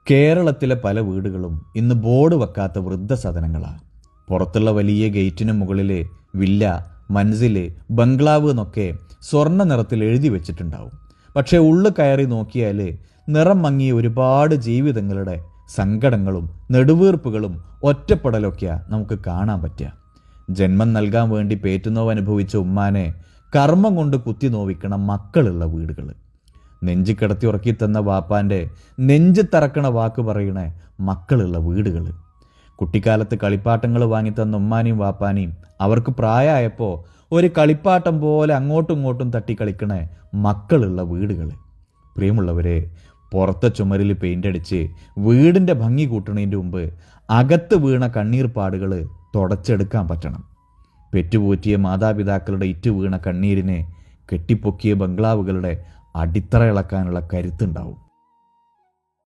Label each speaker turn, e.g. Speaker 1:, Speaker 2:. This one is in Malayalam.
Speaker 1: കേരളത്തിലെ പല വീടുകളും ഇന്ന് ബോർഡ് വെക്കാത്ത വൃദ്ധസദനങ്ങളാണ്. പുറത്തുള്ള വലിയ ഗേറ്റിന് മുകളിൽ വില്ല, മൻസില്, ബംഗ്ലാവ് എന്നൊക്കെ സ്വർണ്ണ നിറത്തിൽ എഴുതി വെച്ചിട്ടുണ്ടാവും. പക്ഷേ ഉള്ളു കയറി നോക്കിയാൽ നിറം മങ്ങിയ ഒരുപാട് ജീവിതങ്ങളുടെ സങ്കടങ്ങളും നെടുവീർപ്പുകളും ഒറ്റപ്പെടലൊക്കെയാണ് നമുക്ക് കാണാൻ പറ്റുക. ജന്മം നൽകാൻ വേണ്ടി പേറ്റുനോവ് അനുഭവിച്ച ഉമ്മാനെ കർമ്മം കൊണ്ട് കുത്തി നോവിക്കണ മക്കളുള്ള വീടുകൾ, നെഞ്ച് കിടത്തി ഉറക്കി തന്ന വാപ്പാൻ്റെ നെഞ്ച് തറക്കണ വാക്ക് പറയണ മക്കളുള്ള വീടുകൾ, കുട്ടിക്കാലത്ത് കളിപ്പാട്ടങ്ങൾ വാങ്ങിത്തന്ന ഉമ്മാനെയും വാപ്പാനെയും അവർക്ക് പ്രായമായപ്പോൾ ഒരു കളിപ്പാട്ടം പോലെ അങ്ങോട്ടും ഇങ്ങോട്ടും തട്ടി കളിക്കണ മക്കളുള്ള വീടുകൾ. പ്രിയമുള്ളവരെ, പുറത്തെ ചുമരിൽ പെയിൻ്റ് അടിച്ച് വീടിൻ്റെ ഭംഗി കൂട്ടണതിൻ്റെ മുമ്പ് അകത്ത് വീണ കണ്ണീർ പാടുകൾ തുടച്ചെടുക്കാൻ പറ്റണം. പെറ്റുപോറ്റിയ മാതാപിതാക്കളുടെ ഇറ്റ് വീണ കണ്ണീരിനെ കെട്ടിപ്പൊക്കിയ ബംഗ്ലാവുകളുടെ അടിത്തറ ഇളക്കാനുള്ള കരുത്തുണ്ടാവും.